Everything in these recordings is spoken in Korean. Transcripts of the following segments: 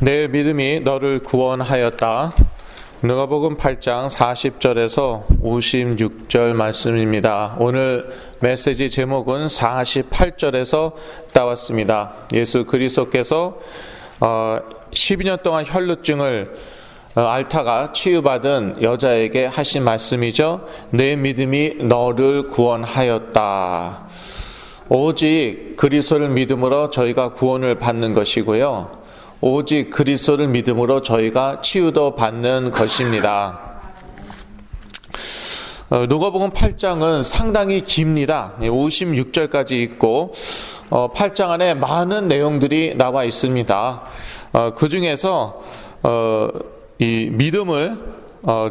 내 믿음이 너를 구원하였다. 누가복음 8장 40절에서 56절 말씀입니다. 오늘 메시지 제목은 48절에서 따왔습니다. 예수 그리스도께서 12년 동안 혈루증을 앓다가 치유받은 여자에게 하신 말씀이죠. 내 믿음이 너를 구원하였다. 오직 그리스도를 믿음으로 저희가 구원을 받는 것이고요. 오직 그리스도를 믿음으로 저희가 치유도 받는 것입니다. 누가복음 8장은 상당히 깁니다. 56절까지 있고 8장 안에 많은 내용들이 나와 있습니다. 그 중에서 이 믿음을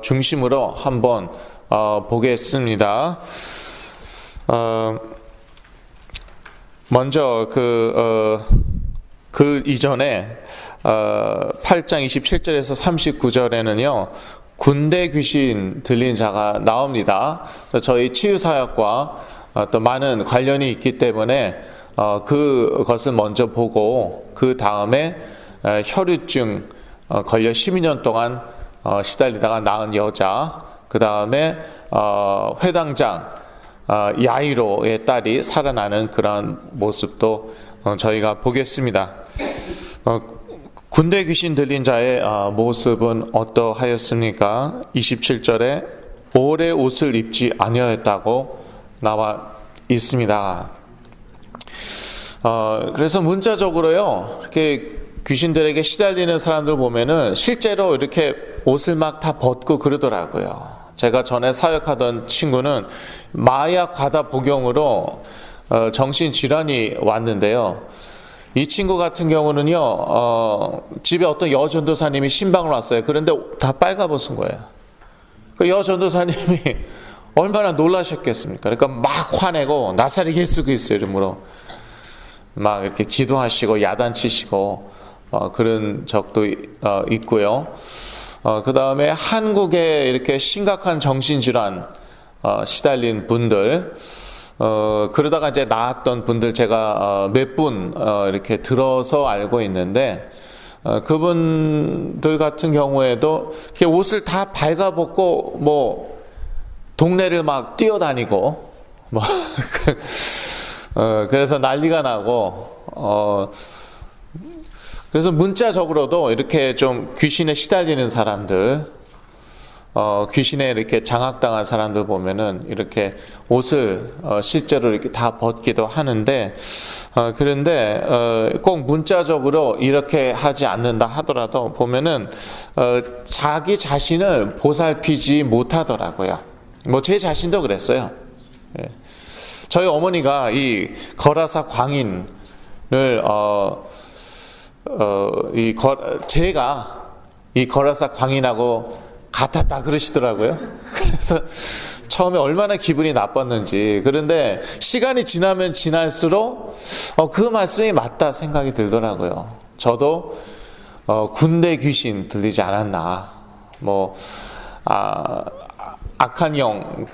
중심으로 한번 보겠습니다. 먼저 그 이전에 8장 27절에서 39절에는요 군대 귀신 들린 자가 나옵니다. 저희 치유사역과 또 많은 관련이 있기 때문에 그것을 먼저 보고 그 다음에 혈루증 걸려 12년 동안 시달리다가 나은 여자, 그 다음에 회당장 야이로의 딸이 살아나는 그런 모습도 저희가 보겠습니다. 군대 귀신 들린 자의 모습은 어떠하였습니까? 27절에 오래 옷을 입지 아니하였다고 나와 있습니다. 그래서 문자적으로요, 이렇게 귀신들에게 시달리는 사람들 보면은 실제로 이렇게 옷을 막 다 벗고 그러더라고요. 제가 전에 사역하던 친구는 마약 과다 복용으로 정신질환이 왔는데요. 이 친구 같은 경우는요, 집에 어떤 여전도사님이 신방을 왔어요. 그런데 다 빨가벗은 거예요. 그 여전도사님이 얼마나 놀라셨겠습니까? 그러니까 막 화내고 나사렛 예수 그리스도 이름으로 막 이렇게 기도하시고 야단치시고 그런 적도 있고요. 그 다음에 한국에 이렇게 심각한 정신질환 시달린 분들, 그러다가 이제 나았던 분들 제가 몇 분 이렇게 들어서 알고 있는데, 그분들 같은 경우에도 이렇게 옷을 다 발가벗고 뭐 동네를 막 뛰어다니고 뭐 그래서 난리가 나고 그래서 문자적으로도 이렇게 좀 귀신에 시달리는 사람들, 귀신에 이렇게 장악당한 사람들 보면은 이렇게 옷을 실제로 이렇게 다 벗기도 하는데, 그런데 꼭 문자적으로 이렇게 하지 않는다 하더라도 보면은 자기 자신을 보살피지 못하더라고요. 뭐 제 자신도 그랬어요. 저희 어머니가 이 거라사 광인을 제가 이 거라사 광인하고 같았다 그러시더라고요. 그래서 처음에 얼마나 기분이 나빴는지. 그런데 시간이 지나면 지날수록 그 말씀이 맞다 생각이 들더라고요. 저도 군대 귀신 들리지 않았나. 뭐 악한 영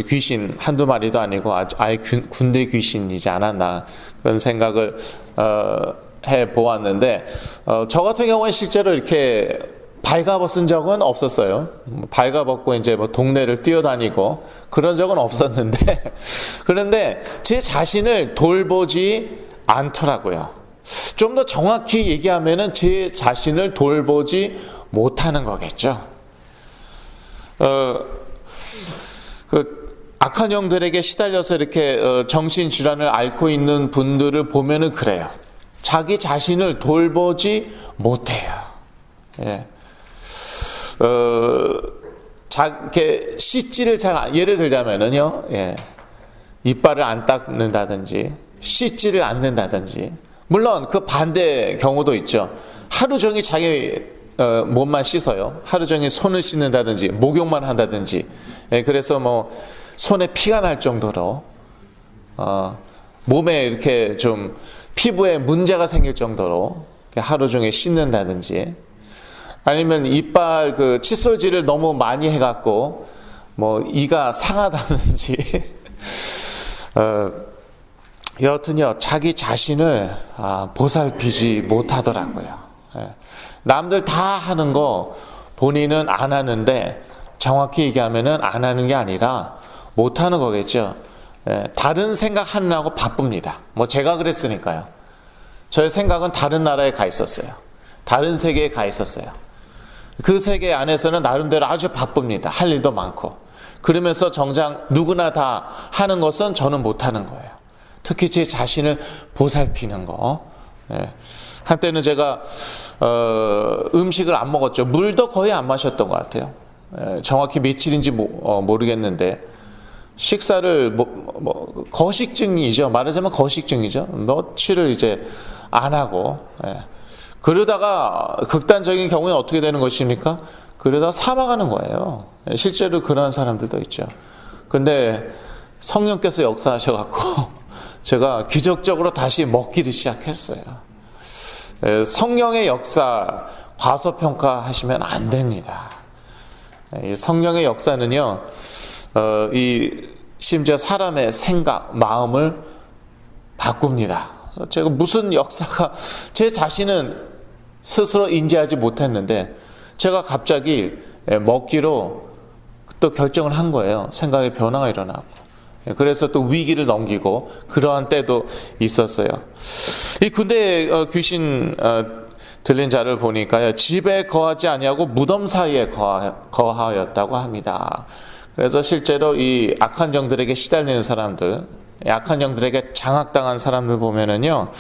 귀신 한두 마리도 아니고 아예 군대 귀신이지 않았나 그런 생각을 해 보았는데, 저 같은 경우는 실제로 이렇게 발가벗은 적은 없었어요. 발가벗고 이제 뭐 동네를 뛰어다니고 그런 적은 없었는데, 그런데 제 자신을 돌보지 않더라고요. 좀 더 정확히 얘기하면은 제 자신을 돌보지 못하는 거겠죠. 그 악한 영들에게 시달려서 이렇게 정신질환을 앓고 있는 분들을 보면은 그래요. 자기 자신을 돌보지 못해요. 예. 이렇게 씻지를 예를 들자면은요, 예. 이빨을 안 닦는다든지, 씻지를 않는다든지, 물론 그 반대 경우도 있죠. 하루 종일 자기 몸만 씻어요. 하루 종일 손을 씻는다든지, 목욕만 한다든지, 예. 그래서 뭐 손에 피가 날 정도로, 몸에 이렇게 좀 피부에 문제가 생길 정도로 하루 종일 씻는다든지, 아니면 이빨 그 칫솔질을 너무 많이 해갖고 뭐 이가 상하다든지, 여하튼요 자기 자신을 보살피지 못하더라고요. 남들 다 하는 거 본인은 안 하는데 정확히 얘기하면은 안 하는 게 아니라 못 하는 거겠죠. 다른 생각 하느라고 바쁩니다. 뭐 제가 그랬으니까요. 저의 생각은 다른 나라에 가 있었어요. 다른 세계에 가 있었어요. 그 세계 안에서는 나름대로 아주 바쁩니다. 할 일도 많고. 그러면서 정작 누구나 다 하는 것은 저는 못 하는 거예요. 특히 제 자신을 보살피는 거. 한때는 제가 음식을 안 먹었죠. 물도 거의 안 마셨던 것 같아요. 정확히 며칠인지 모르겠는데 식사를 거식증이죠. 말하자면 거식증이죠. 며칠을 이제 안 하고 그러다가 극단적인 경우에 어떻게 되는 것입니까? 그러다 사망하는 거예요. 실제로 그런 사람들도 있죠. 근데 성령께서 역사하셔갖고 제가 기적적으로 다시 먹기를 시작했어요. 성령의 역사 과소평가하시면 안 됩니다. 성령의 역사는요, 심지어 사람의 생각, 마음을 바꿉니다. 제가 무슨 역사가 제 자신은 스스로 인지하지 못했는데 제가 갑자기 먹기로 또 결정을 한 거예요. 생각의 변화가 일어나고. 그래서 또 위기를 넘기고 그러한 때도 있었어요. 이 군대에 귀신 들린 자를 보니까요, 집에 거하지 아니하고 무덤 사이에 거하였다고 합니다. 그래서 실제로 이 악한 영들에게 시달리는 사람들, 악한 영들에게 장악당한 사람들 보면은요,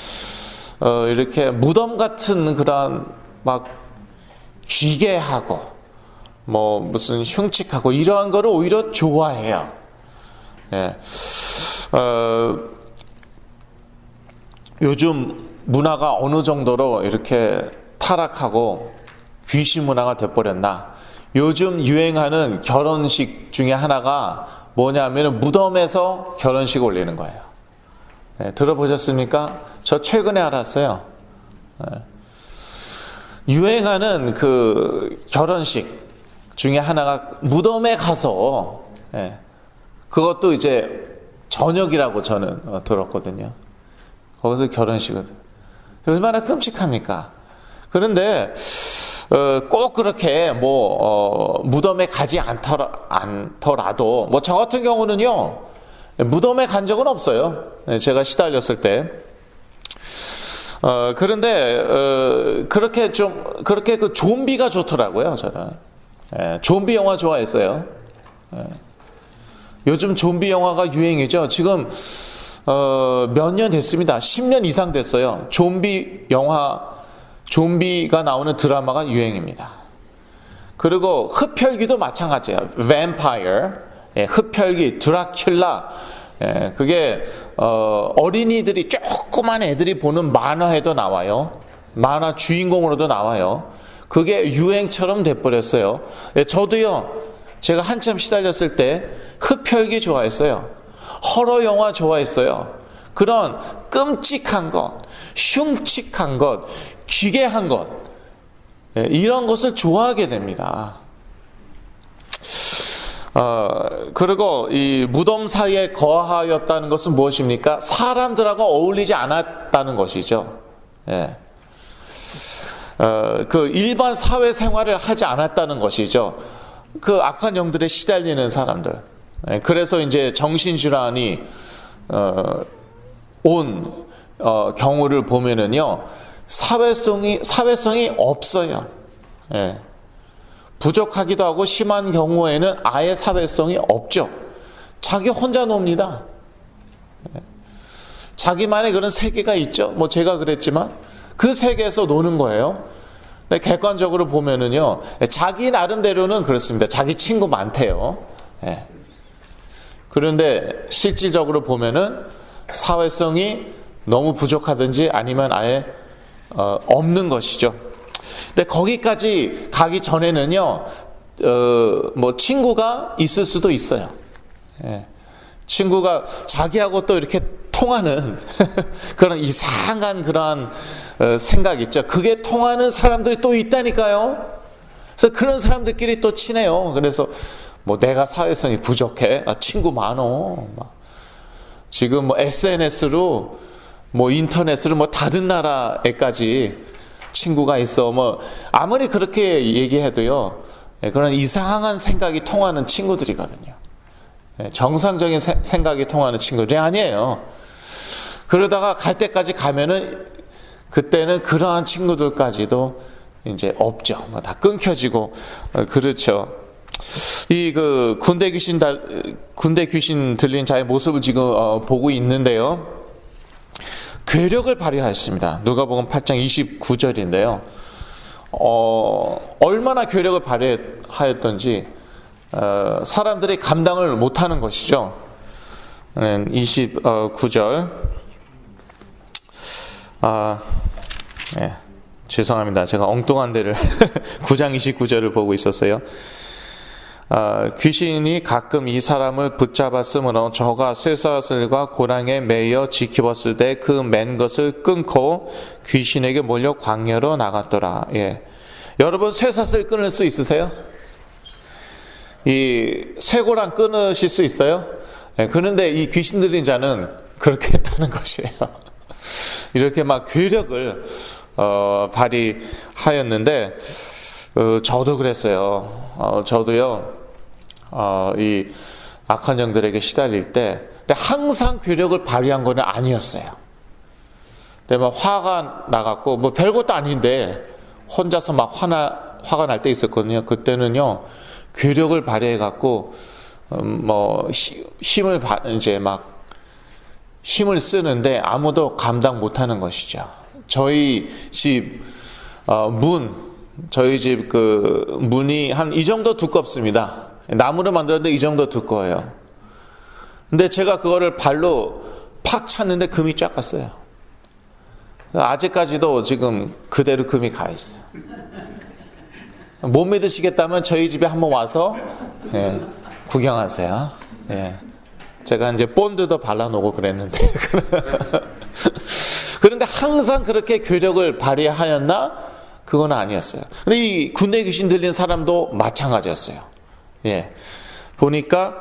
이렇게 무덤 같은 그런 막 기괴하고 뭐 무슨 흉측하고 이러한 거를 오히려 좋아해요. 요즘 문화가 어느 정도로 이렇게 타락하고 귀신 문화가 돼버렸나. 요즘 유행하는 결혼식 중에 하나가 뭐냐면 무덤에서 결혼식 올리는 거예요. 들어보셨습니까? 저 최근에 알았어요. 유행하는 그 결혼식 중에 하나가 무덤에 가서, 그것도 이제 저녁이라고 저는 들었거든요. 거기서 결혼식을. 얼마나 끔찍합니까? 그런데 꼭 그렇게 무덤에 가지 않더라도 저 같은 경우는요, 무덤에 간 적은 없어요. 제가 시달렸을 때. 그런데 그렇게 그 좀비가 좋더라고요. 저는 좀비 영화 좋아했어요. 요즘 좀비 영화가 유행이죠. 지금 몇 년 됐습니다. 10년 이상 됐어요. 좀비 영화, 좀비가 나오는 드라마가 유행입니다. 그리고 흡혈귀도 마찬가지예요. 뱀파이어, 흡혈귀, 드라큘라. 그게 어린이들이, 조그만 애들이 보는 만화에도 나와요. 만화 주인공으로도 나와요. 그게 유행처럼 돼버렸어요. 저도요, 제가 한참 시달렸을 때 흡혈귀 좋아했어요. 호러 영화 좋아했어요. 그런 끔찍한 것, 흉측한 것, 기괴한 것, 이런 것을 좋아하게 됩니다. 그리고 이 무덤 사이에 거하였다는 것은 무엇입니까? 사람들하고 어울리지 않았다는 것이죠. 그 일반 사회 생활을 하지 않았다는 것이죠. 그 악한 영들에 시달리는 사람들. 그래서 이제 정신질환이 온 경우를 보면은요, 사회성이 없어요. 부족하기도 하고 심한 경우에는 아예 사회성이 없죠. 자기 혼자 놉니다. 자기만의 그런 세계가 있죠. 제가 그랬지만 그 세계에서 노는 거예요. 근데 객관적으로 보면은요, 자기 나름대로는 그렇습니다. 자기 친구 많대요. 그런데 실질적으로 보면은 사회성이 너무 부족하든지 아니면 아예 없는 것이죠. 근데 거기까지 가기 전에는요, 친구가 있을 수도 있어요. 친구가 자기하고 또 이렇게 통하는 그런 이상한 그런 생각 있죠. 그게 통하는 사람들이 또 있다니까요. 그래서 그런 사람들끼리 또 친해요. 그래서 내가 사회성이 부족해, 친구 많어. 지금 SNS로 인터넷으로 다른 나라에까지 친구가 있어. 뭐 아무리 그렇게 얘기해도요, 그런 이상한 생각이 통하는 친구들이거든요. 정상적인 생각이 통하는 친구들이 아니에요. 그러다가 갈 때까지 가면은 그때는 그러한 친구들까지도 이제 없죠. 다 끊겨지고 그렇죠. 이 그 군대 귀신 들린 자의 모습을 지금 보고 있는데요. 괴력을 발휘하였습니다. 누가복음 8장 29절인데요. 얼마나 괴력을 발휘하였던지 사람들이 감당을 못하는 것이죠. 29절. 네, 죄송합니다. 제가 엉뚱한 데를 9장 29절을 보고 있었어요. 귀신이 가끔 이 사람을 붙잡았으므로 저가 쇠사슬과 고랑에 매여 지키었을 때 그 맨 것을 끊고 귀신에게 몰려 광야로 나갔더라. 예. 여러분 쇠사슬 끊을 수 있으세요? 이 쇠고랑 끊으실 수 있어요? 예. 그런데 이 귀신 들린 자는 그렇게 했다는 것이에요. 이렇게 막 괴력을 발휘하였는데 저도 그랬어요. 저도요. 이 악한 영들에게 시달릴 때, 근데 항상 괴력을 발휘한 건 아니었어요. 근데 막 화가 나갖고 뭐 별것도 아닌데 혼자서 막 화가 날 때 있었거든요. 그때는요 괴력을 발휘해갖고 뭐 힘을 이제 막 힘을 쓰는데 아무도 감당 못하는 것이죠. 저희 집 저희 집 그 문이 한 이 정도 두껍습니다. 나무로 만들었는데 이 정도 두꺼워요. 근데 제가 그거를 발로 팍 찼는데 금이 쫙 갔어요. 아직까지도 지금 그대로 금이 가 있어요. 못 믿으시겠다면 저희 집에 한번 와서 구경하세요. 제가 이제 본드도 발라놓고 그랬는데 그런데 항상 그렇게 괴력을 발휘하였나? 그건 아니었어요. 근데 이 군대 귀신 들린 사람도 마찬가지였어요. 보니까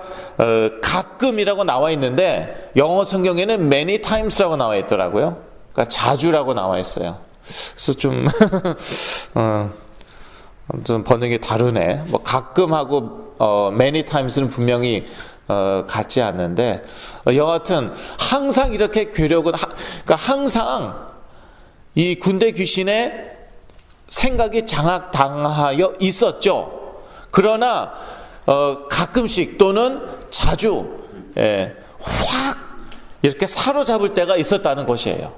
가끔이라고 나와 있는데 영어 성경에는 many times라고 나와 있더라고요. 그러니까 자주라고 나와 있어요. 그래서 좀 번역이 다르네. 뭐 가끔하고 many times는 분명히 같지 않는데 여하튼 항상 이렇게 괴력은 그러니까 항상 이 군대 귀신의 생각이 장악당하여 있었죠. 그러나 가끔씩 또는 자주 확 이렇게 사로잡을 때가 있었다는 것이에요.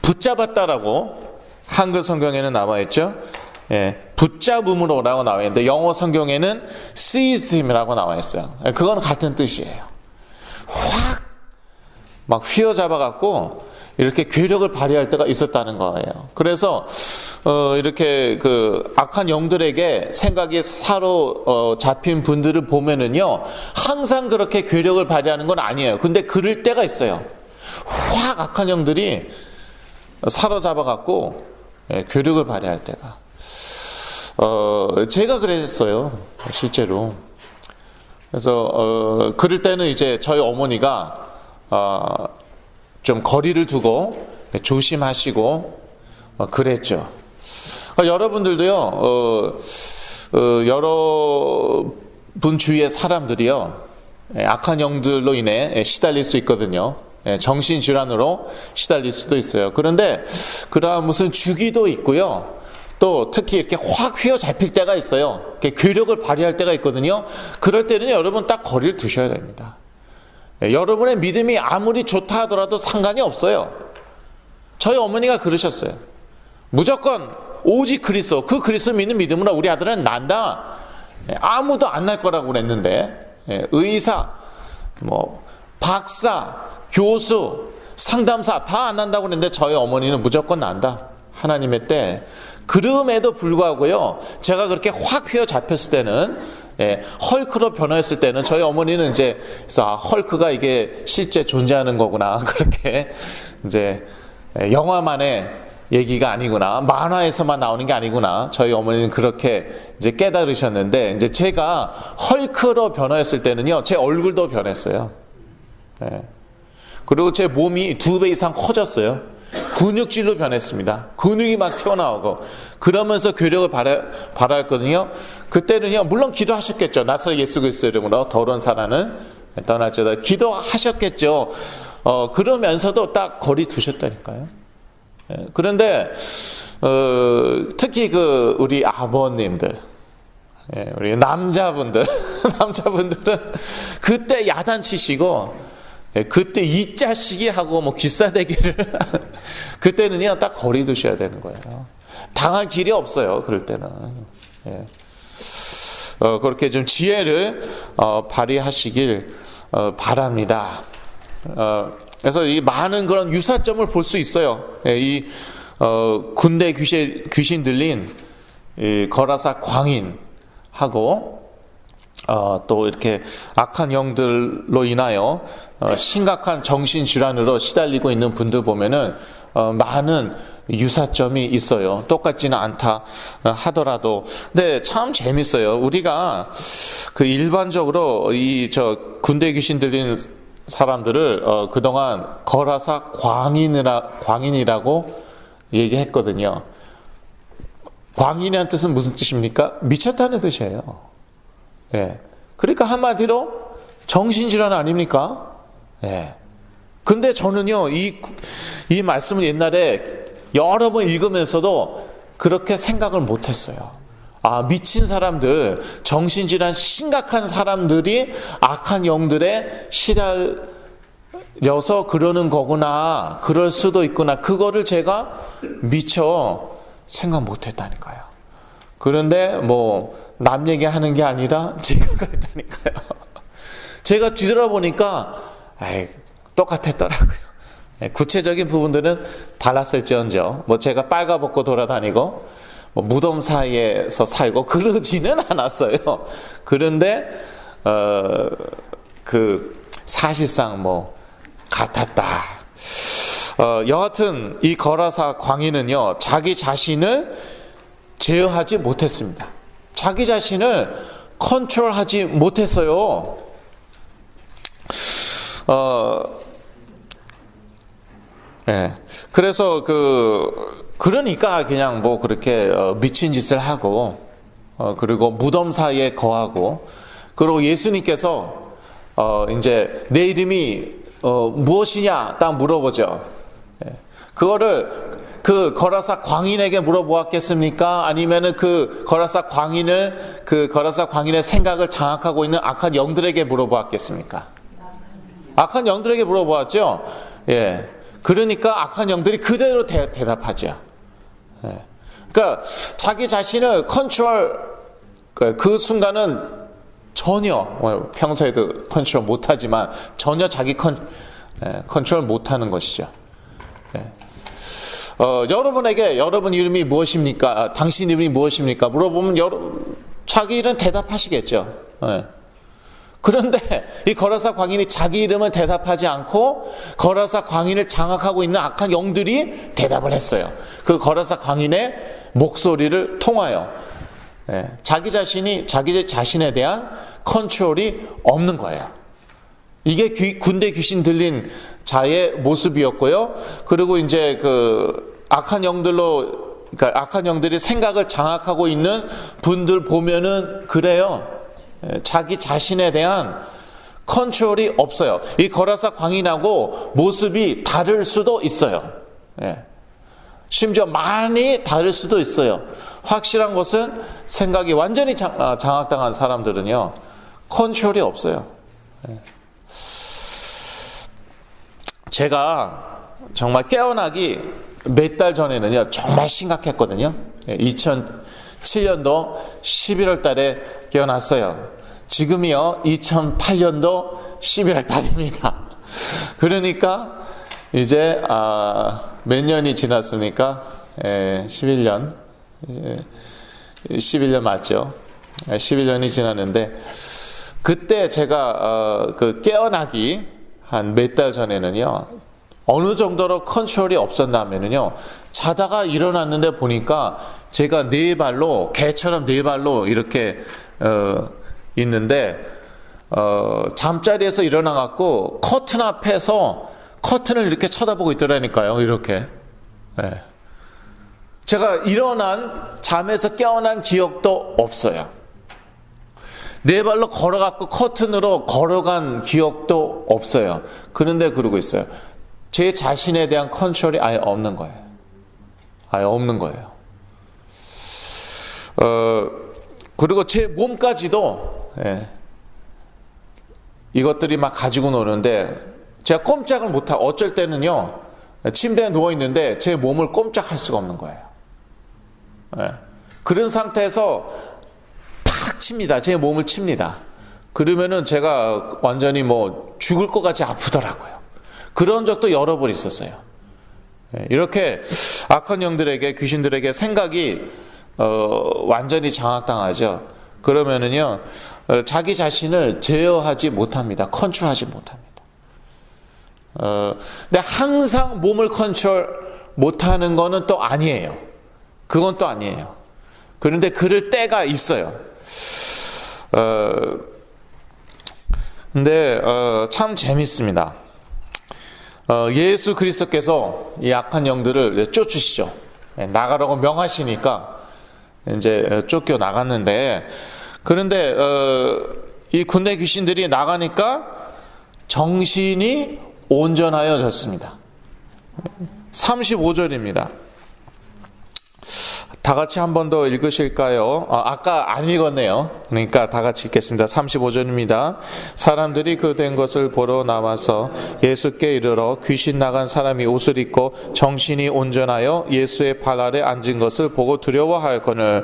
붙잡았다라고 한글 성경에는 나와 있죠. 붙잡음으로라고 나와 있는데 영어 성경에는 seized him이라고 나와 있어요. 그건 같은 뜻이에요. 확 막 휘어잡아 갖고 이렇게 괴력을 발휘할 때가 있었다는 거예요. 그래서 이렇게 그 악한 영들에게 생각이 사로잡힌 분들을 보면은요 항상 그렇게 괴력을 발휘하는 건 아니에요. 근데 그럴 때가 있어요. 확 악한 영들이 사로잡아 갖고 괴력을 발휘할 때가 제가 그랬어요. 실제로. 그래서 그럴 때는 이제 저희 어머니가 좀 거리를 두고 조심하시고 그랬죠. 여러분들도요 여러분 주위의 사람들이요 악한 영들로 인해 시달릴 수 있거든요. 정신질환으로 시달릴 수도 있어요. 그런데 그러한 무슨 주기도 있고요. 또 특히 이렇게 확 휘어잡힐 때가 있어요. 이렇게 괴력을 발휘할 때가 있거든요. 그럴 때는 여러분 딱 거리를 두셔야 됩니다. 여러분의 믿음이 아무리 좋다 하더라도 상관이 없어요. 저희 어머니가 그러셨어요. 무조건 오직 그리스도, 그 그리스도 믿는 믿음으로 우리 아들은 난다. 아무도 안 날 거라고 그랬는데 의사, 뭐 박사, 교수, 상담사 다 안 난다고 그랬는데 저희 어머니는 무조건 난다. 하나님의 때. 그럼에도 불구하고요, 제가 그렇게 확 휘어잡혔을 때는 헐크로 변화했을 때는 저희 어머니는 이제 헐크가 이게 실제 존재하는 거구나, 그렇게 이제 영화만의 얘기가 아니구나, 만화에서만 나오는 게 아니구나, 저희 어머니는 그렇게 이제 깨달으셨는데, 이제 제가 헐크로 변화했을 때는요 제 얼굴도 변했어요. 그리고 제 몸이 2배 이상 커졌어요. 근육질로 변했습니다. 근육이 막 튀어나오고 그러면서 괴력을 발하였거든요. 그때는요, 물론 기도하셨겠죠. 나사렛 예수 그리스도 이름으로 더러운 사람은 떠날지어다. 기도하셨겠죠. 그러면서도 딱 거리 두셨다니까요. 그런데 특히 우리 아버님들, 우리 남자분들은 그때 야단치시고, 그때 이 자식이 하고 뭐 기싸대기를 그때는요 딱 거리 두셔야 되는 거예요. 당할 길이 없어요. 그럴 때는. 그렇게 좀 지혜를 발휘하시길 바랍니다. 그래서 이 많은 그런 유사점을 볼 수 있어요. 이 군대 귀신 들린 이 거라사 광인하고 또 이렇게 악한 영들로 인하여 심각한 정신질환으로 시달리고 있는 분들 보면은 많은 유사점이 있어요. 똑같지는 않다 하더라도. 근데 참 재밌어요. 우리가 일반적으로 군대 귀신 들린 사람들을 그동안 거라사 광인이라고 얘기했거든요. 광인이라는 뜻은 무슨 뜻입니까? 미쳤다는 뜻이에요. 그러니까 한마디로 정신질환 아닙니까? 근데 저는요, 이 말씀을 옛날에 여러 번 읽으면서도 그렇게 생각을 못했어요. 미친 사람들, 정신질환 심각한 사람들이 악한 영들에 시달려서 그러는 거구나, 그럴 수도 있구나, 그거를 제가 미처 생각 못했다니까요. 그런데 남 얘기하는 게 아니라 제가 그랬다니까요. 제가 뒤돌아보니까 똑같았더라고요. 구체적인 부분들은 달랐을지언정 제가 빨가벗고 돌아다니고 무덤 사이에서 살고 그러지는 않았어요. 그런데 사실상 같았다. 여하튼 이 거라사 광인은요, 자기 자신을 제어하지 못했습니다. 자기 자신을 컨트롤하지 못했어요. 그래서 그러니까 그냥 그렇게 미친 짓을 하고, 그리고 무덤 사이에 거하고, 그리고 예수님께서 이제 내 이름이 무엇이냐 딱 물어보죠. 그거를 거라사 광인에게 물어보았겠습니까? 아니면은 거라사 광인의 생각을 장악하고 있는 악한 영들에게 물어보았겠습니까? 악한 영들에게 물어보았죠. 그러니까 악한 영들이 그대로 대답하죠. 그러니까 자기 자신을 컨트롤, 그 순간은 전혀, 평소에도 컨트롤 못하지만 전혀 자기 컨트롤 못하는 것이죠. 여러분에게 여러분 이름이 무엇입니까? 당신 이름이 무엇입니까? 물어보면 자기 이름 대답하시겠죠. 그런데 이 거라사 광인이 자기 이름은 대답하지 않고 거라사 광인을 장악하고 있는 악한 영들이 대답을 했어요. 그 거라사 광인의 목소리를 통하여 자기 자신에 대한 컨트롤이 없는 거예요. 이게 군대 귀신 들린 자의 모습이었고요. 그리고 이제 악한 영들이 생각을 장악하고 있는 분들 보면은 그래요. 자기 자신에 대한 컨트롤이 없어요. 이 거라사 광인하고 모습이 다를 수도 있어요. 심지어 많이 다를 수도 있어요. 확실한 것은 생각이 완전히 장악당한 사람들은요, 컨트롤이 없어요. 제가 정말 깨어나기 몇 달 전에는요, 정말 심각했거든요. 2007년도 11월 달에 깨어났어요. 지금이요, 2008년도 11월 달입니다. 그러니까 이제 몇 년이 지났습니까? 11년 맞죠? 11년이 지났는데, 그때 제가 깨어나기 한 몇 달 전에는요, 어느 정도로 컨트롤이 없었냐면요, 자다가 일어났는데 보니까 제가 개처럼 네 발로 이렇게 있는데, 잠자리에서 일어나갖고 커튼 앞에서 커튼을 이렇게 쳐다보고 있더라니까요. 이렇게 예. 제가 일어난 잠에서 깨어난 기억도 없어요. 네 발로 걸어갖고 커튼으로 걸어간 기억도 없어요. 그런데 그러고 있어요. 제 자신에 대한 컨트롤이 아예 없는 거예요. 아예 없는 거예요. 그리고 제 몸까지도 이것들이 막 가지고 노는데 제가 꼼짝을 못하고 어쩔 때는요 침대에 누워있는데 제 몸을 꼼짝할 수가 없는 거예요. 그런 상태에서 팍 칩니다. 제 몸을 칩니다. 그러면은 제가 완전히 뭐 죽을 것 같이 아프더라고요. 그런 적도 여러 번 있었어요. 이렇게 악한 영들에게, 귀신들에게 생각이 완전히 장악당하죠. 그러면은요 자기 자신을 제어하지 못합니다. 컨트롤하지 못합니다. 근데 항상 몸을 컨트롤 못하는 거는 또 아니에요. 그건 또 아니에요. 그런데 그럴 때가 있어요. 근데 참 재밌습니다. 예수 그리스도께서 이 악한 영들을 쫓으시죠. 나가라고 명하시니까 이제 쫓겨 나갔는데, 그런데 이 군대 귀신들이 나가니까 정신이 온전하여졌습니다. 35절입니다. 다 같이 한 번 더 읽으실까요? 아까 안 읽었네요. 그러니까 다 같이 읽겠습니다. 35절입니다. 사람들이 그 된 것을 보러 나와서 예수께 이르러 귀신 나간 사람이 옷을 입고 정신이 온전하여 예수의 발 아래 앉은 것을 보고 두려워하였거늘.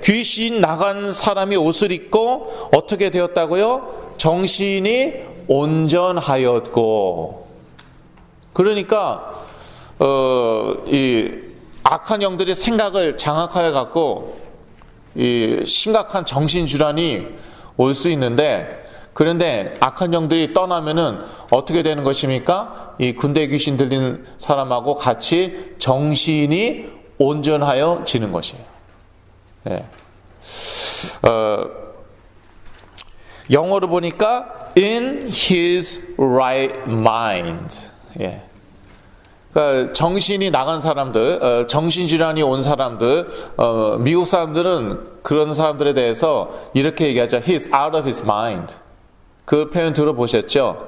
귀신 나간 사람이 옷을 입고 어떻게 되었다고요? 정신이 온전하였고. 그러니까 이 악한 영들이 생각을 장악하여 갖고 이 심각한 정신질환이 올 수 있는데, 그런데 악한 영들이 떠나면은 어떻게 되는 것입니까? 이 군대 귀신 들린 사람하고 같이 정신이 온전하여지는 것이에요. 영어로 보니까 in his right mind. 그러니까 정신이 나간 사람들, 정신질환이 온 사람들, 미국 사람들은 그런 사람들에 대해서 이렇게 얘기하죠. He's out of his mind. 그 표현 들어보셨죠?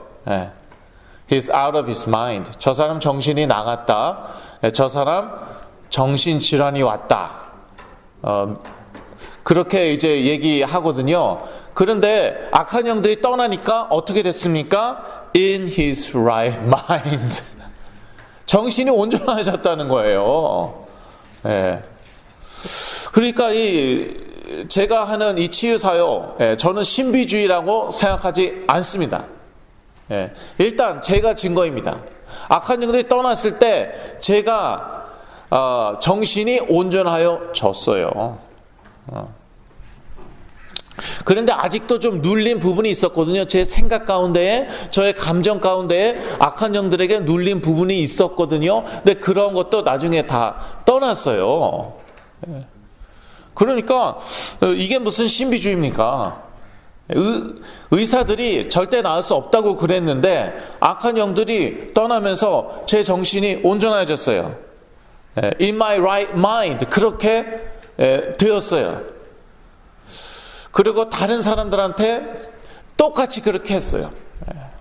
He's out of his mind. 저 사람 정신이 나갔다. 저 사람 정신질환이 왔다. 그렇게 이제 얘기하거든요. 그런데 악한 영들이 떠나니까 어떻게 됐습니까? In his right mind. 정신이 온전해졌다는 거예요. 그러니까 제가 하는 이 치유 사역, 저는 신비주의라고 생각하지 않습니다. 일단 제가 증거입니다. 악한 영들이 떠났을 때 제가 정신이 온전하여졌어요. 그런데 아직도 좀 눌린 부분이 있었거든요. 제 생각 가운데에, 저의 감정 가운데에 악한 영들에게 눌린 부분이 있었거든요. 근데 그런 것도 나중에 다 떠났어요. 그러니까 이게 무슨 신비주의입니까? 의사들이 절대 나을 수 없다고 그랬는데 악한 영들이 떠나면서 제 정신이 온전해졌어요. In my right mind. 그렇게 되었어요. 그리고 다른 사람들한테 똑같이 그렇게 했어요.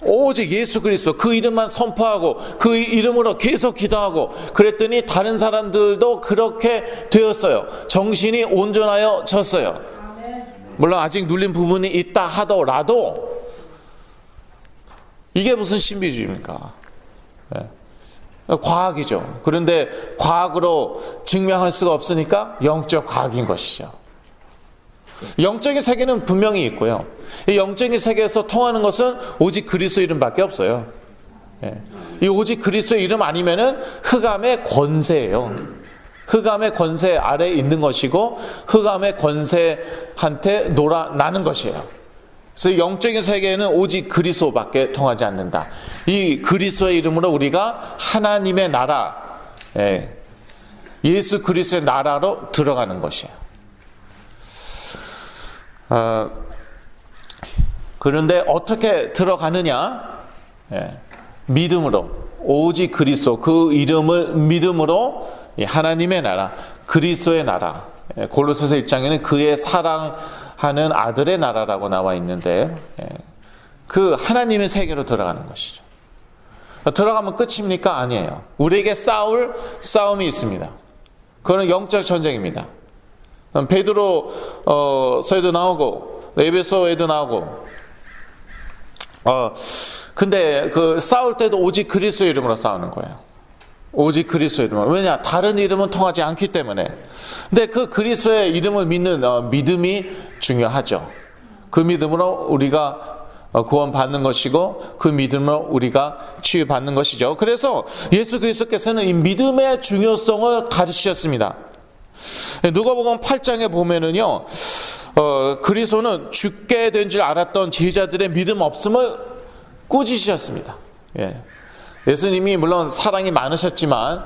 오직 예수 그리스도 그 이름만 선포하고 그 이름으로 계속 기도하고 그랬더니 다른 사람들도 그렇게 되었어요. 정신이 온전하여졌어요. 물론 아직 눌린 부분이 있다 하더라도 이게 무슨 신비주의입니까? 과학이죠. 그런데 과학으로 증명할 수가 없으니까 영적 과학인 것이죠. 영적인 세계는 분명히 있고요. 이 영적인 세계에서 통하는 것은 오직 그리스도 이름밖에 없어요. 이 오직 그리스도 이름 아니면은 흑암의 권세예요. 흑암의 권세 아래에 있는 것이고 흑암의 권세한테 놀아나는 것이에요. 그래서 영적인 세계에는 오직 그리스도밖에 통하지 않는다. 이 그리스도의 이름으로 우리가 하나님의 나라, 예수 그리스도의 나라로 들어가는 것이에요. 그런데 어떻게 들어가느냐? 믿음으로, 오직 그리스도, 그 이름을 믿음으로 하나님의 나라, 그리스도의 나라, 골로새서 1장에는 그의 사랑하는 아들의 나라라고 나와 있는데, 그 하나님의 세계로 들어가는 것이죠. 들어가면 끝입니까? 아니에요. 우리에게 싸울 싸움이 있습니다. 그건 영적 전쟁입니다. 베드로서에도 나오고 에베소에도 나오고, 근데 그 싸울 때도 오직 그리스도의 이름으로 싸우는 거예요. 오직 그리스도의 이름으로. 왜냐? 다른 이름은 통하지 않기 때문에. 근데 그 그리스도의 이름을 믿는 믿음이 중요하죠. 그 믿음으로 우리가 구원받는 것이고, 그 믿음으로 우리가 치유받는 것이죠. 그래서 예수 그리스도께서는 이 믿음의 중요성을 가르치셨습니다. 누가복음 8장에 보면은요, 그리스도는 죽게 된 줄 알았던 제자들의 믿음 없음을 꾸짖으셨습니다. 예수님이 물론 사랑이 많으셨지만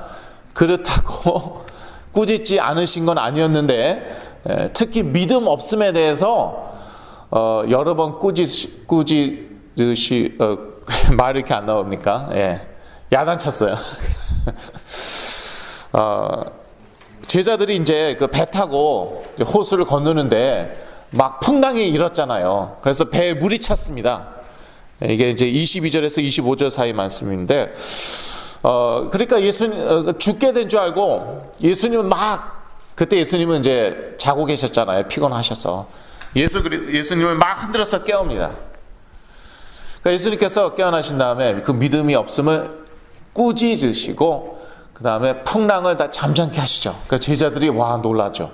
그렇다고 꾸짖지 않으신 건 아니었는데, 특히 믿음 없음에 대해서 여러 번 말이 이렇게 안 나옵니까? 야단쳤어요. 제자들이 이제 그 배 타고 호수를 건너는데 막 풍랑이 일었잖아요. 그래서 배에 물이 찼습니다. 이게 이제 22절에서 25절 사이 말씀인데, 그러니까 예수님 죽게 된 줄 알고 예수님은 그때 예수님은 이제 자고 계셨잖아요. 피곤하셔서. 예수님을 막 흔들어서 깨웁니다. 그러니까 예수님께서 깨어나신 다음에 그 믿음이 없음을 꾸짖으시고, 그 다음에 풍랑을 다 잠잠케 하시죠. 그러니까 제자들이 놀라죠.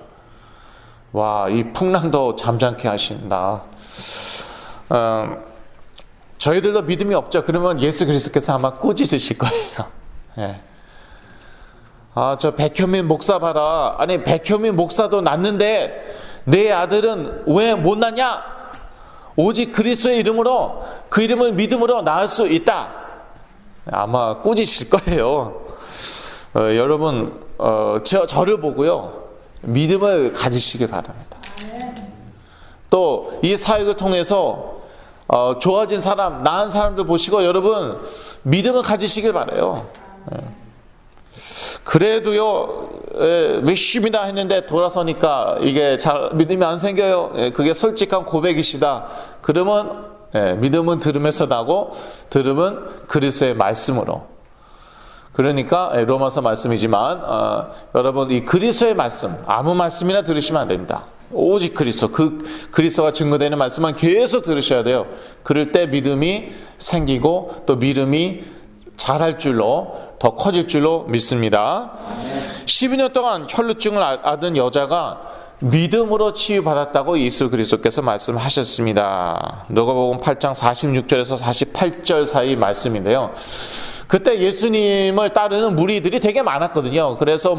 이 풍랑도 잠잠케 하신다. 저희들도 믿음이 없죠. 그러면 예수 그리스도께서 아마 꾸짖으실 거예요. 저 백현민 목사 봐라. 아니, 백현민 목사도 낳는데 내 아들은 왜 못 낳냐? 오직 그리스도의 이름으로, 그 이름을 믿음으로 낳을 수 있다. 아마 꾸짖으실 거예요. 여러분, 저를 보고요, 믿음을 가지시길 바랍니다. 또 이 사역을 통해서 좋아진 사람, 나은 사람들 보시고 여러분 믿음을 가지시길 바라요. 그래도요, 몇십이나 했는데 돌아서니까 이게 잘 믿음이 안 생겨요. 그게 솔직한 고백이시다. 그러면 믿음은 들음에서 나고, 들음은 그리스도의 말씀으로. 그러니까 로마서 말씀이지만 여러분, 이 그리스도의 말씀, 아무 말씀이나 들으시면 안 됩니다. 오직 그리스도, 그 그리스도가 증거되는 말씀만 계속 들으셔야 돼요. 그럴 때 믿음이 생기고, 또 믿음이 잘할 줄로, 더 커질 줄로 믿습니다. 12년 동안 혈루증을 앓은 여자가 믿음으로 치유받았다고 예수 그리스도께서 말씀하셨습니다. 누가복음 8장 46절에서 48절 사이 말씀인데요. 그때 예수님을 따르는 무리들이 되게 많았거든요. 그래서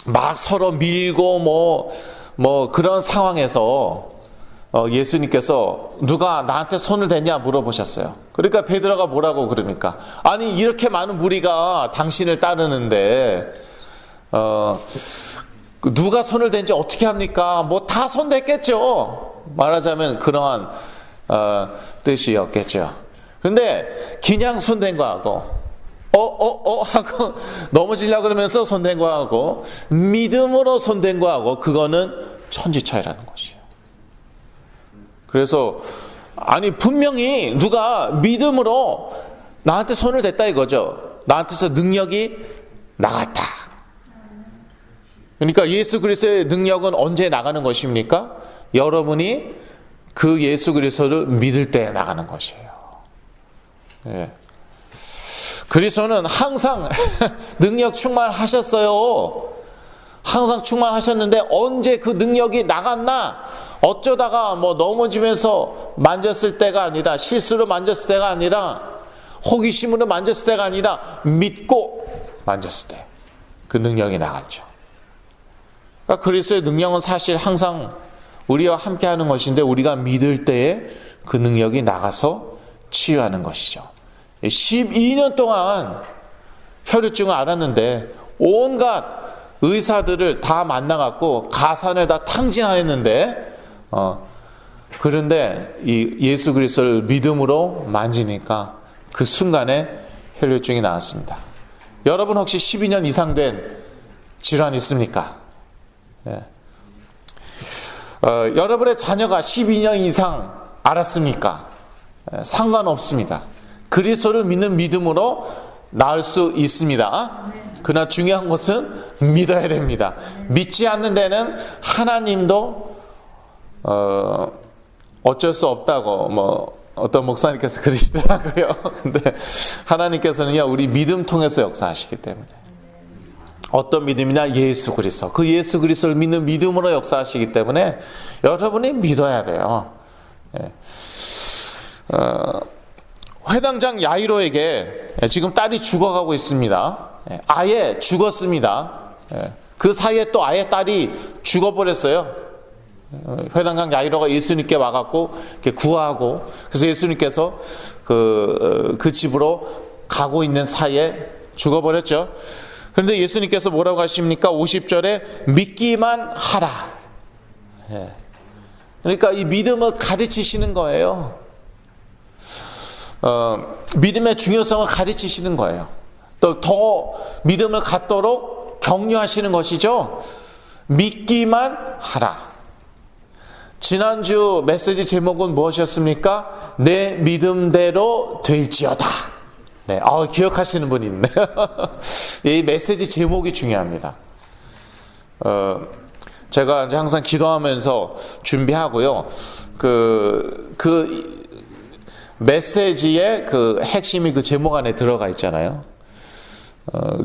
막 서로 밀고 그런 상황에서 예수님께서 누가 나한테 손을 댔냐 물어보셨어요. 그러니까 베드로가 뭐라고 그럽니까? 아니, 이렇게 많은 무리가 당신을 따르는데 누가 손을 댄지 어떻게 합니까? 다 손 댔겠죠. 말하자면 그러한 뜻이었겠죠. 근데 그냥 손 댄 거하고 하고 넘어지려고 그러면서 손 댄 거하고 믿음으로 손 댄 거하고, 그거는 천지 차이라는 것이에요. 그래서 분명히 누가 믿음으로 나한테 손을 댔다 이거죠. 나한테서 능력이 나갔다. 그러니까 예수 그리스도의 능력은 언제 나가는 것입니까? 여러분이 그 예수 그리스도를 믿을 때 나가는 것이에요. 그리스도는 항상 능력 충만하셨어요. 항상 충만하셨는데 언제 그 능력이 나갔나? 어쩌다가 넘어지면서 만졌을 때가 아니라, 실수로 만졌을 때가 아니라, 호기심으로 만졌을 때가 아니라 믿고 만졌을 때 그 능력이 나갔죠. 그러니까 그리스도의 능력은 사실 항상 우리와 함께 하는 것인데, 우리가 믿을 때에 그 능력이 나가서 치유하는 것이죠. 12년 동안 혈루증을 앓았는데 온갖 의사들을 다 만나갖고 가산을 다 탕진하였는데, 그런데 이 예수 그리스도를 믿음으로 만지니까 그 순간에 혈류증이 나왔습니다. 여러분 혹시 12년 이상 된 질환 있습니까? 예. 여러분의 자녀가 12년 이상 앓았습니까? 상관없습니다. 그리스도를 믿는 믿음으로 나을 수 있습니다. 그러나 중요한 것은 믿어야 됩니다. 믿지 않는 데는 하나님도 어쩔 수 없다고 어떤 목사님께서 그러시더라고요. 근데 하나님께서는요, 우리 믿음 통해서 역사하시기 때문에. 어떤 믿음이냐? 예수 그리스도. 그 예수 그리스도를 믿는 믿음으로 역사하시기 때문에 여러분이 믿어야 돼요. 예. 회당장 야이로에게 지금 딸이 죽어가고 있습니다. 예. 아예 죽었습니다. 예. 그 사이에 또 아예 딸이 죽어버렸어요. 회당장 야이로가 예수님께 와갖고 이렇게 구하고, 그래서 예수님께서 그 집으로 가고 있는 사이에 죽어버렸죠. 그런데 예수님께서 뭐라고 하십니까? 50절에 믿기만 하라. 예. 그러니까 이 믿음을 가르치시는 거예요. 믿음의 중요성을 가르치시는 거예요. 또 더 믿음을 갖도록 격려하시는 것이죠. 믿기만 하라. 지난주 메시지 제목은 무엇이었습니까? 내 믿음대로 될지어다. 네, 기억하시는 분이 있네요. 이 메시지 제목이 중요합니다. 제가 이제 항상 기도하면서 준비하고요. 그 메시지의 그 핵심이 그 제목 안에 들어가 있잖아요.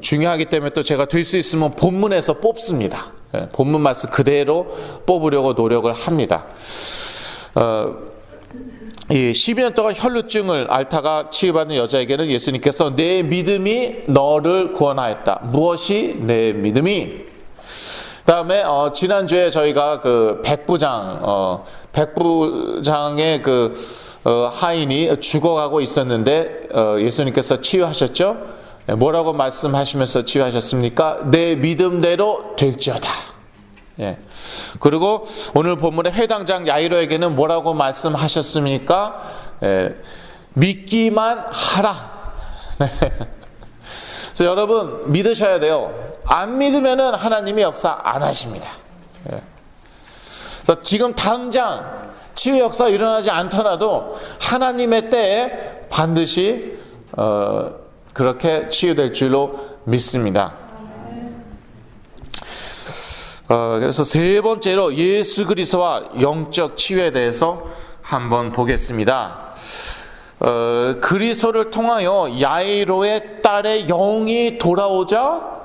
중요하기 때문에 또 제가 될 수 있으면 본문에서 뽑습니다. 본문 말씀 그대로 뽑으려고 노력을 합니다. 이 12년 동안 혈루증을 앓다가 치유받는 여자에게는 예수님께서 내 믿음이 너를 구원하였다. 무엇이 내 믿음이? 다음에 지난주에 저희가 그 백부장의 그 하인이 죽어가고 있었는데 예수님께서 치유하셨죠? 뭐라고 말씀하시면서 치유하셨습니까? 내 믿음대로 될지어다. 예. 그리고 오늘 본문의 회당장 야이로에게는 뭐라고 말씀하셨습니까? 예. 믿기만 하라. 그래서 여러분 믿으셔야 돼요. 안 믿으면은 하나님이 역사 안 하십니다. 예. 그래서 지금 당장 치유 역사 일어나지 않더라도 하나님의 때에 반드시 그렇게 치유될 줄로 믿습니다. 그래서 세 번째로 예수 그리스도와 영적 치유에 대해서 한번 보겠습니다. 그리스도를 통하여 야이로의 딸의 영이 돌아오자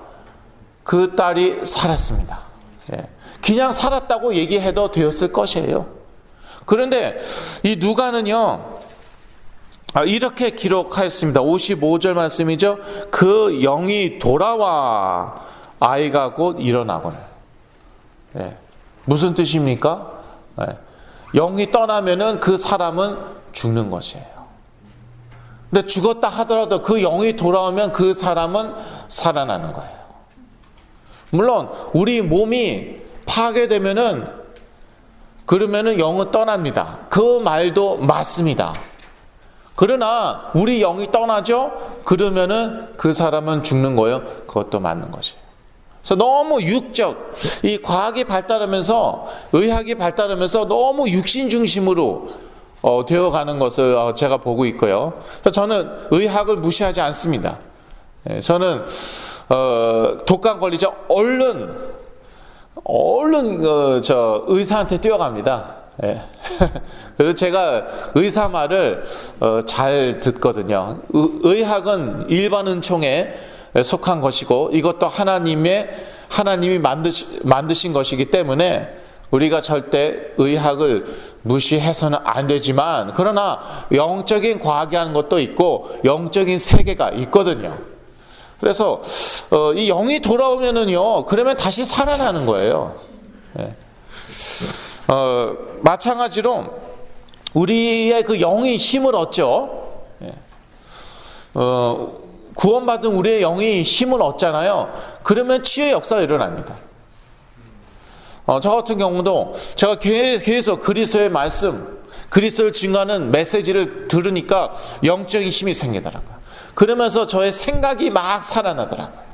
그 딸이 살았습니다. 그냥 살았다고 얘기해도 되었을 것이에요. 그런데 이 누가는요, 이렇게 기록하였습니다. 55절 말씀이죠. 그 영이 돌아와 아이가 곧 일어나거늘. 무슨 뜻입니까? 영이 떠나면은 그 사람은 죽는 것이에요. 근데 죽었다 하더라도 그 영이 돌아오면 그 사람은 살아나는 거예요. 물론 우리 몸이 파괴되면은 그러면은 영은 떠납니다. 그 말도 맞습니다. 그러나 우리 영이 떠나죠? 그러면은 그 사람은 죽는 거예요. 그것도 맞는 것이에요. 그래서 너무 육적, 이 과학이 발달하면서, 의학이 발달하면서 너무 육신 중심으로 되어가는 것을 제가 보고 있고요. 그래서 저는 의학을 무시하지 않습니다. 저는 독감 걸리죠? 얼른 저 의사한테 뛰어갑니다. 그리고 제가 의사 말을 잘 듣거든요. 의학은 일반 은총에 속한 것이고 이것도 하나님이 만드신 것이기 때문에 우리가 절대 의학을 무시해서는 안 되지만, 그러나 영적인 과학이 하는 것도 있고 영적인 세계가 있거든요. 그래서 이 영이 돌아오면은요, 그러면 다시 살아나는 거예요. 마찬가지로 우리의 그 영이 힘을 얻죠. 구원받은 우리의 영이 힘을 얻잖아요. 그러면 치유의 역사가 일어납니다. 저 같은 경우도 제가 계속 그리스도의 말씀, 그리스도를 증거하는 메시지를 들으니까 영적인 힘이 생기더라고요. 그러면서 저의 생각이 막 살아나더라고요.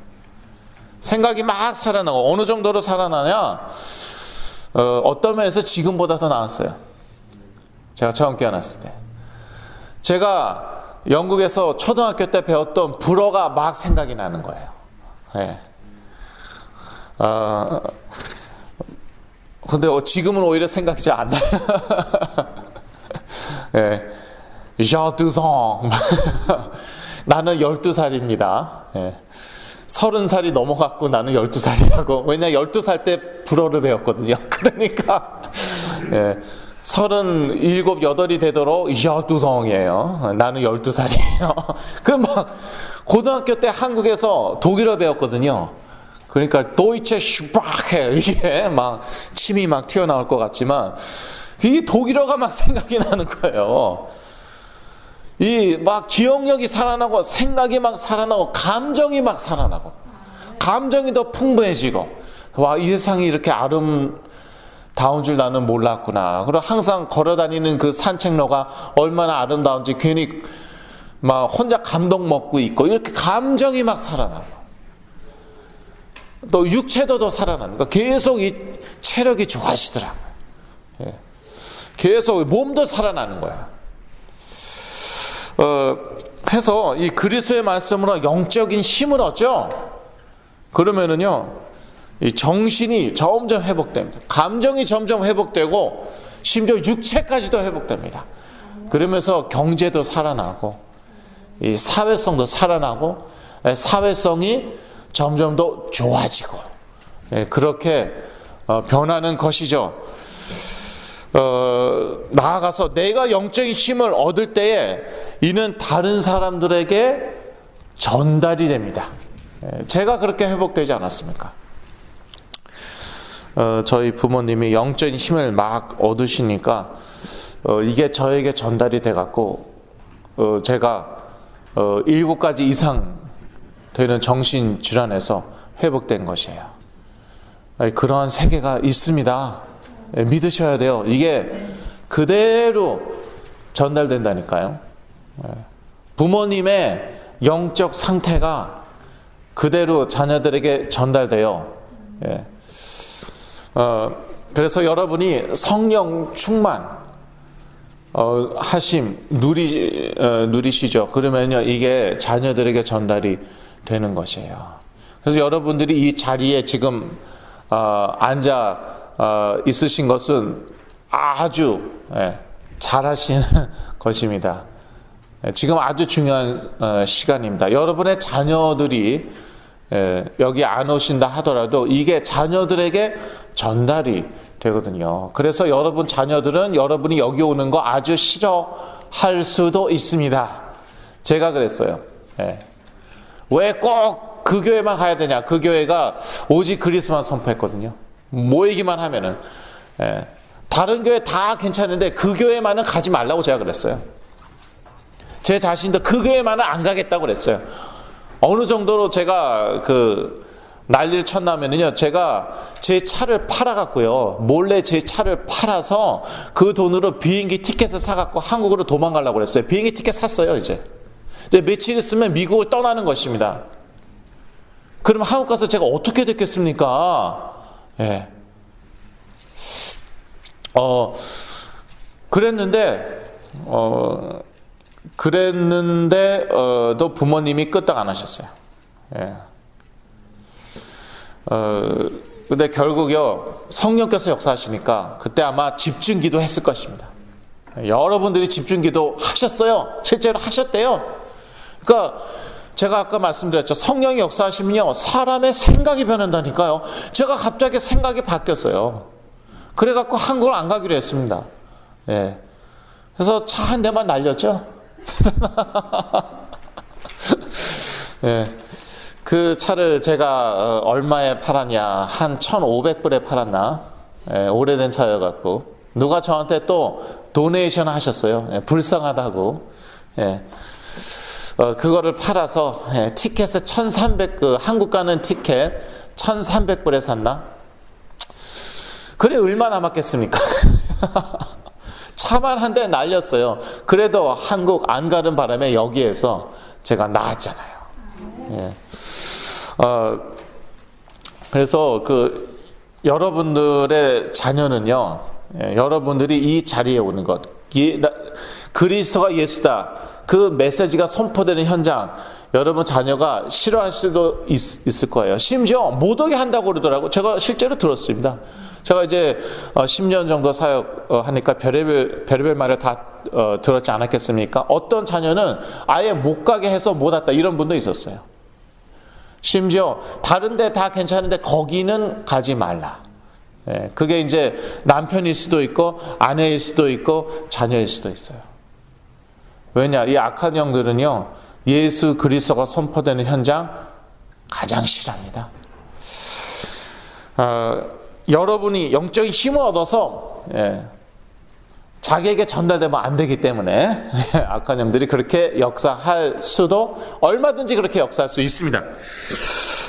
생각이 막 살아나고, 어느 정도로 살아나냐, 어떤 면에서 지금보다 더 나았어요. 제가 처음 깨어났을 때. 제가 영국에서 초등학교 때 배웠던 불어가 막 생각이 나는 거예요. 네. 근데 지금은 오히려 생각이 잘 안 나요. 네. 12성. 나는 12살입니다. 네. 30살이 넘어갔고 나는 12살이라고. 왜냐 12살 때 불어를 배웠거든요. 그러니까 예, 37, 8이 되도록 12성이에요. 나는 12살이에요. 그 막 고등학교 때 한국에서 독일어 배웠거든요. 그러니까 도이체 슈바케 이게 막 침이 막 튀어나올 것 같지만 이 독일어가 막 생각이 나는 거예요. 이 막 기억력이 살아나고 생각이 막 살아나고 감정이 막 살아나고 감정이 더 풍부해지고 와, 이 세상이 이렇게 아름다운 줄 나는 몰랐구나. 그리고 항상 걸어다니는 그 산책로가 얼마나 아름다운지 괜히 막 혼자 감동 먹고 있고 이렇게 감정이 막 살아나고 또 육체도 더 살아나는 거. 계속 이 체력이 좋아지더라고요. 예. 계속 몸도 살아나는 거야. 해서 이 그리스도의 말씀으로 영적인 힘을 얻죠. 그러면은요, 이 정신이 점점 회복됩니다. 감정이 점점 회복되고 심지어 육체까지도 회복됩니다. 그러면서 경제도 살아나고 이 사회성도 살아나고 사회성이 점점 더 좋아지고 그렇게 변하는 것이죠. 나아가서 내가 영적인 힘을 얻을 때에 이는 다른 사람들에게 전달이 됩니다. 제가 그렇게 회복되지 않았습니까? 저희 부모님이 영적인 힘을 막 얻으시니까 이게 저에게 전달이 돼갖고 제가 7가지 이상 되는 정신질환에서 회복된 것이에요. 그러한 세계가 있습니다. 믿으셔야 돼요. 이게 그대로 전달된다니까요. 부모님의 영적 상태가 그대로 자녀들에게 전달돼요. 그래서 여러분이 성령 충만 하심 누리시죠. 그러면요 이게 자녀들에게 전달이 되는 것이에요. 그래서 여러분들이 이 자리에 지금 앉아 있으신 것은 아주 잘하시는 것입니다. 지금 아주 중요한 시간입니다. 여러분의 자녀들이 여기 안 오신다 하더라도 이게 자녀들에게 전달이 되거든요. 그래서 여러분 자녀들은 여러분이 여기 오는 거 아주 싫어할 수도 있습니다. 제가 그랬어요. 왜 꼭 그 교회만 가야 되냐? 그 교회가 오직 그리스도만 선포했거든요. 모이기만 하면은 다른 교회 다 괜찮은데 그 교회만은 가지 말라고 제가 그랬어요. 제 자신도 그 교회만은 안 가겠다고 그랬어요. 어느 정도로 제가 그 난리를 쳤냐면요, 제가 제 차를 팔아갖고요, 몰래 제 차를 팔아서 그 돈으로 비행기 티켓을 사갖고 한국으로 도망가려고 그랬어요. 비행기 티켓 샀어요. 이제 며칠 있으면 미국을 떠나는 것입니다. 그럼 한국 가서 제가 어떻게 됐겠습니까? 그랬는데도 부모님이 끄떡 안 하셨어요. 근데 결국요, 성령께서 역사하시니까 그때 아마 집중기도 했을 것입니다. 여러분들이 집중기도 하셨어요. 실제로 하셨대요. 그러니까 제가 아까 말씀드렸죠. 성령이 역사하시면요, 사람의 생각이 변한다니까요. 제가 갑자기 생각이 바뀌었어요. 그래갖고 한국을 안 가기로 했습니다. 그래서 차 한 대만 날렸죠. 그 차를 제가 얼마에 팔았냐, 한 1,500불에 팔았나. 오래된 차여갖고 누가 저한테 또 도네이션 하셨어요. 불쌍하다고. 그거를 팔아서 티켓을 1,300, 한국 가는 티켓 1,300불에 샀나? 그래 얼마 남았겠습니까? 차 화만 한 대 날렸어요. 그래도 한국 안 가는 바람에 여기에서 제가 나왔잖아요. 예. 그래서 여러분들의 자녀는요, 여러분들이 이 자리에 오는 것, 그리스도가 예수다, 그 메시지가 선포되는 현장, 여러분 자녀가 싫어할 수도 있을 거예요. 심지어 못 오게 한다고 그러더라고요. 제가 실제로 들었습니다. 제가 이제 10년 정도 사역하니까 별의별 말을 다 들었지 않았겠습니까? 어떤 자녀는 아예 못 가게 해서 못 왔다, 이런 분도 있었어요. 심지어 다른 데 다 괜찮은데 거기는 가지 말라. 그게 이제 남편일 수도 있고 아내일 수도 있고 자녀일 수도 있어요. 왜냐? 이 악한 영들은요, 예수 그리스도가 선포되는 현장 가장 싫어합니다. 여러분이 영적인 힘을 얻어서 자기에게 전달되면 안 되기 때문에 악한 영들이 그렇게 역사할 수도, 얼마든지 그렇게 역사할 수 있습니다.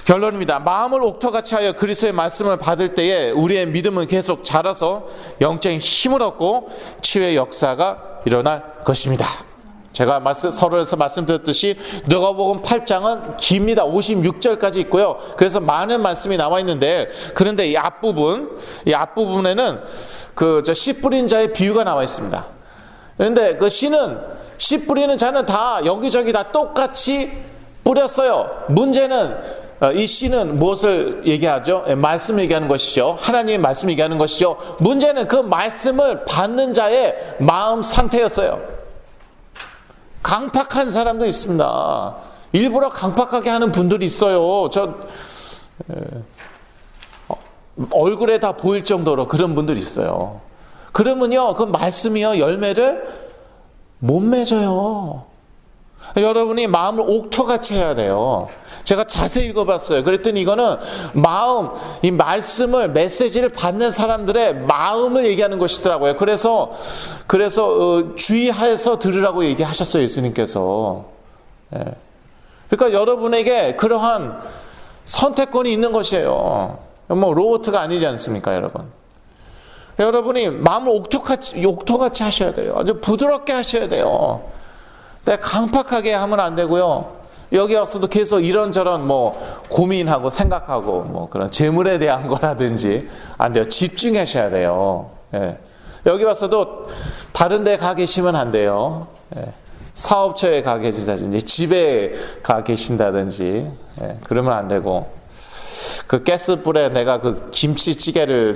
결론입니다. 마음을 옥토같이 하여 그리스도의 말씀을 받을 때에 우리의 믿음은 계속 자라서 영적인 힘을 얻고 치유의 역사가 일어날 것입니다. 제가 서론에서 말씀드렸듯이 누가복음 8장은 깁니다. 56절까지 있고요. 그래서 많은 말씀이 나와 있는데, 그런데 이 앞부분에는 씨 뿌린 자의 비유가 나와 있습니다. 그런데 그 씨 뿌리는 자는 다 여기저기 다 똑같이 뿌렸어요. 문제는 이 씨는 무엇을 얘기하죠? 말씀 얘기하는 것이죠. 하나님의 말씀 얘기하는 것이죠. 문제는 그 말씀을 받는 자의 마음 상태였어요. 강팍한 사람도 있습니다. 일부러 강팍하게 하는 분들이 있어요. 얼굴에 다 보일 정도로 그런 분들이 있어요. 그러면요, 그 말씀이요, 열매를 못 맺어요. 여러분이 마음을 옥토같이 해야 돼요. 제가 자세히 읽어봤어요. 그랬더니 이거는 이 말씀을, 메시지를 받는 사람들의 마음을 얘기하는 것이더라고요. 그래서 주의해서 들으라고 얘기하셨어요, 예수님께서. 그러니까 여러분에게 그러한 선택권이 있는 것이에요. 뭐 로봇가 아니지 않습니까, 여러분? 여러분이 마음을 옥토같이 하셔야 돼요. 아주 부드럽게 하셔야 돼요. 강팍하게 하면 안 되고요. 여기 와서도 계속 이런저런 고민하고 생각하고 그런 재물에 대한 거라든지 안 돼요. 집중하셔야 돼요. 여기 와서도 다른 데 가 계시면 안 돼요. 사업처에 가 계신다든지 집에 가 계신다든지 그러면 안 되고, 그 가스불에 내가 그 김치찌개를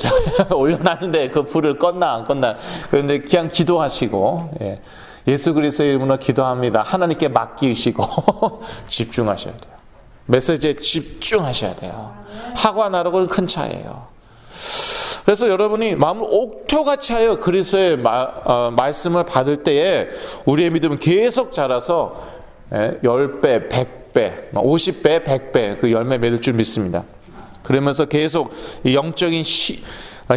올려놨는데 그 불을 껐나 안 껐나, 그런데 그냥 기도하시고, 예수 그리스도의 이름으로 기도합니다. 하나님께 맡기시고 집중하셔야 돼요. 메시지에 집중하셔야 돼요. 하고 안 하고는 큰 차이예요. 그래서 여러분이 마음을 옥토같이 하여 그리스도의 말씀을 받을 때에 우리의 믿음은 계속 자라서 10배, 100배, 50배, 100배 그 열매 맺을 줄 믿습니다. 그러면서 계속 영적인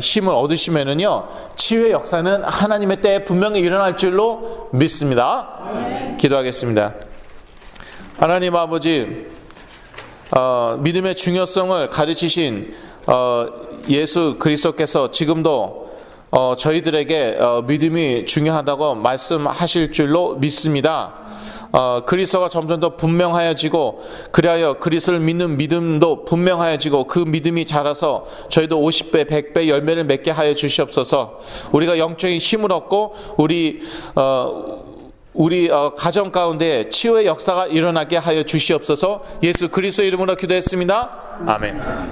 힘을 얻으시면은요, 치유의 역사는 하나님의 때에 분명히 일어날 줄로 믿습니다. 기도하겠습니다. 하나님 아버지, 믿음의 중요성을 가르치신 예수 그리스도께서 지금도 저희들에게 믿음이 중요하다고 말씀하실 줄로 믿습니다. 그리스도가 점점 더 분명하여지고, 그리하여 그리스도를 믿는 믿음도 분명하여지고, 그 믿음이 자라서 저희도 50배, 100배 열매를 맺게 하여 주시옵소서. 우리가 영적인 힘을 얻고 우리 가정 가운데 치유의 역사가 일어나게 하여 주시옵소서. 예수 그리스도의 이름으로 기도했습니다. 아멘.